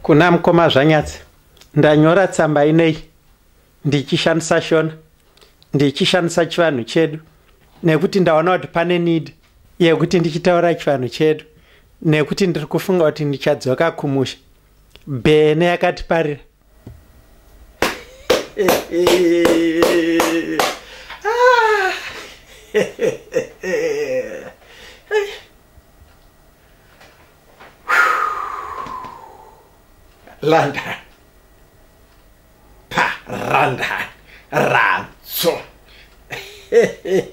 Kuna mukoma zvanyatsa. Ndanyora tsamba inei ndichishandisa Shona. Ndichishandisa chivanhu chedu. Nekuti ndaona kuti pane need yekuti ndichitaura chivanhu chedu. Nekuti ndiri kufunga kuti ndichadzoka kumusha. Bene yakatiparira. London. London. Ranzo.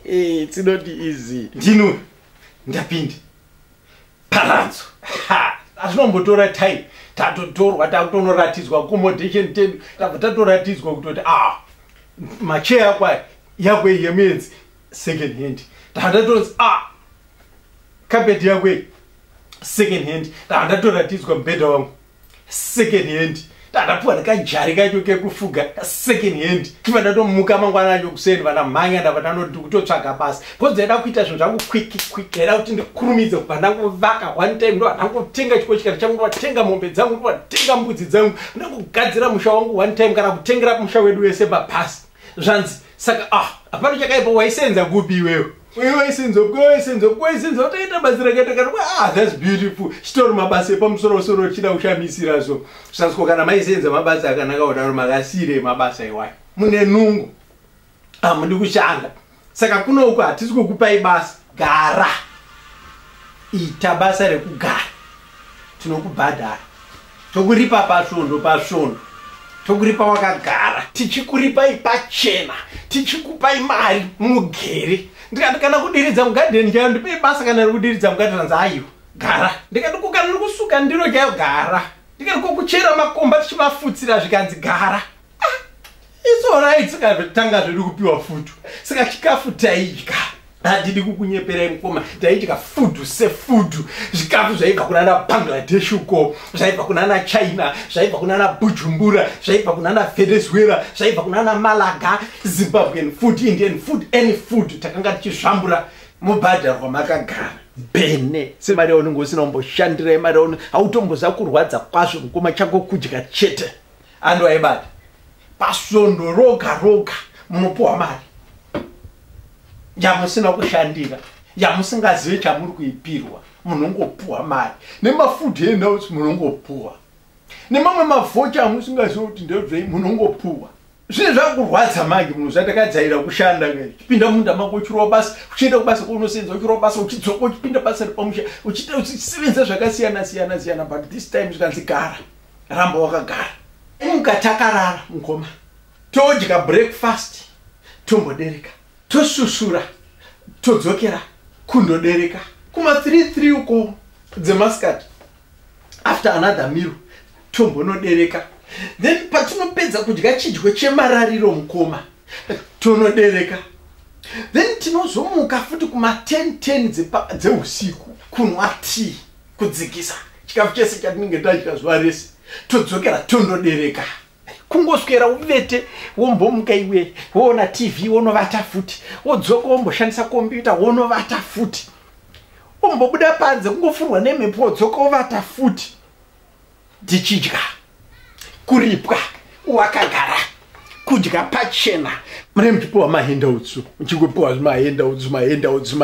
It's not easy. Dino. Ndapindi. Paranzo. Asinombotora time. Tatotorwa takutonoratidzwa accommodation tedu. Tatoratidzwa kutoti macheya kwa yakwe yemenzi second hand. Tatotorwa carpet yakwe second hand. Tatoratidzwa mbeda wangu second hand. Tatapuwa nakajari kacho kekufuga second hand. Tifana tomuka mangwana acho kuseni vana mhanya ndavatano kutotsvaga basa. Kodzaida kuita zvinhu zvangu quick era kuti ndikurumidze kubva ndanguvaka one time ndo ndangotenga chikochikari changu ndotenga mombe dzangu ndotenga mbudzi dzangu ndakugadzira musha wangu one time kana kutengera musha wedu wese papasi. Zvanzi saka apano chakaipa waisenza kupi iwewe. Waisenza utaita basa rakaita that's beautiful. Chitori mabasa epamusoro chida kushamisira so. Zvanzi kana maisenza mabasa akanaka kudaro makasire mabasa iwayo. Mune nungu. Mundi kushanda. Saka kuno uko hatisi kukupai basa. Gara. Ita basa rekugara. Tinokubhadhara. Tokuripa pasvondo. Tokuripa wakagara. Tichikuripai pachena. Tichikupai mari mugere. Ndikati kana kudiridza mugadheni chayo ndipe basa kana kudiridza mugadheni zanzayo. Gara. Ndikati kana kusuka ndiro chayo gara. Ndikati kuchera makomba tichimafutsira zvikanzi gara. It's alright, saka tanga zviri kupiwa futu. Saka chikafu taidya. Handidi kukunyeperai mukoma. Taidya fudu sefudu. Zvikafu zvaibva kunana Bangladesh uko, zvaibva kunana China, zvaibva kunana Bujumbura, zvaibva kunana Venezuela, zvaibva kunana Malaga, Zimbabwean food, Indian food, any food. Takanga tichizvambura mubhadharwa makagara. Bene. Semari unongosina umboshandira mari uno automboza kurwadza kwazvo mukoma chako kudya chete. Andu aibata. Pasvondo roga munopuwa mari. Yamusina kushandira. Yamusingazive chamuri kuipirwa. Munongopuwa mari. Nemafood handouts munongopuwa. Nemamwe mavoucher amusingazive kuti ndezvei munongopuwa. Zvine zvakurwadza manje munhu zvatakadzaira kushanda ngai. Uchipinda munda mako uchirova basa, uchienda kubasa kwaunosenza uchirova basa, uchidzoka uchipinda basa ripamusha, uchisevenza zvakasiyana but this time zvikanzi gara. Ramba wakagara. Mukatakarara mukoma. Todya breakfast. Tombodereka. Tosusura. Todzokera. Kundodereka. Kuma 3 uko dzemaskati. After another meal. Tombonodereka. Then patinopedza kudya chidyo chemarariro mukoma. Tonodereka. Then tinozomuka futi kuma 10 dzeusiku. Kunwa tea. Kudzikisa. Chikafu chese chatinenge tadya zuva rese. Todzokera tondodereka. Kungoswera uvete wombomuka iwe woona TV wonovata futi wodzoka womboshandisa computer wonovata futi wombobuda panze kungofurwa nemhepo wodzoka wovata futi tichidya kuripwa wakagara kudya pachena mune muchipuwa mahandouts muchingopuwa mahandouts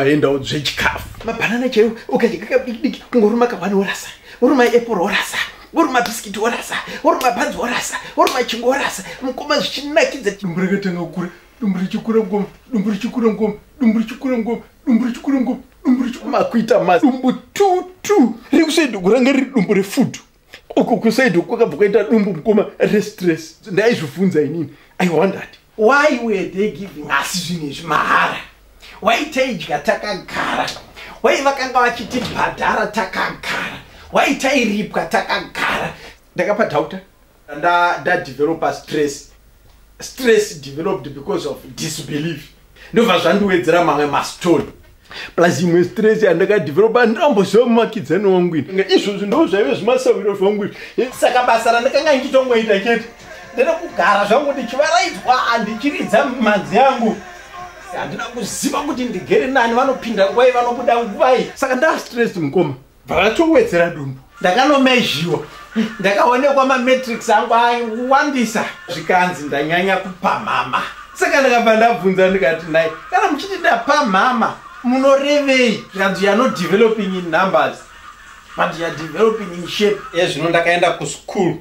zvechikafu mabhanana chaiwo ukadya kabidiki kungoruma ka1 orasa oruma apple orasa oruma biskiti orasa oruma bhanzi orasa oruma chingo orasa mukoma zvichinakidza dumburi rekatanga kukura dumburi chikura ngoma dumburi chikura ngoma makuita masi dumbu tutu riri kusaidhi kuranga riri dumbu refood uko kusaidhi kwakabva kwaita dumbu mukoma restress ndaizvibvunza inini I wondered why were they giving us zvinhu izvi mahara why taidya takagara why vakanga vachiti bhadhara takagara why tairipwa takagara ndakapa dauta ndadevelopa stress developed because of disbelief ndobva zvandiwedzera mamwe mastori plus imwe stress yandakadevelopa ndamboziva mumakidzani wangu izvozvo ndo zvaive zvimasawiro zvangu saka basa randakanga ndichitongoita chete ndada kugara zvangu ndichivaraidzwa ndichiridza manzi yangu handina kuziva kuti ndigere nani vanopinda nguvai vanobuda nguvai saka ndaa stressed mukoma vakatowedzera dumbu ndakanomezhiwa ndakaonekwa mametrics angu aiwandisa zvikanzi ndanyanya kupamhama saka ndakabva ndabvunza ndikati nai kana muchiti ndapamhama munorevei zvikanzi you're not developing in numbers but you're developing in shape. Zvino ndakaenda kuschool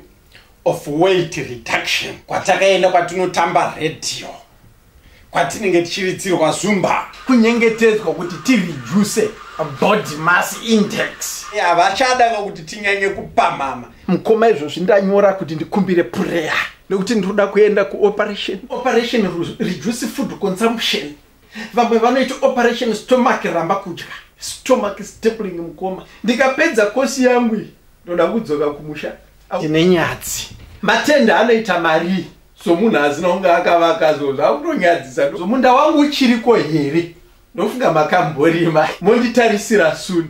of weight reduction kwatakaenda kwatinotamba radio kwatinenge tichiridzirwa zumba kunyengetedzwa kuti tireduce body mass index. Havachada kuti tinyanye kupamhama. Mukoma izvozvi ndanyora kuti ndikumbire prayer nekuti ndinoda kuenda operation reduce food consumption. Vamwe vanoita operation stomach ramba kudya stomach stapling mukoma. Ndikapedza kosi yangu ndoda kudzoka kumusha tine nyadzi matenda anoita mari so munhu asina kunge akavaka zvakutonyadzisa so munda wangu uchiriko here ndofunga makamborima monditarisira soon.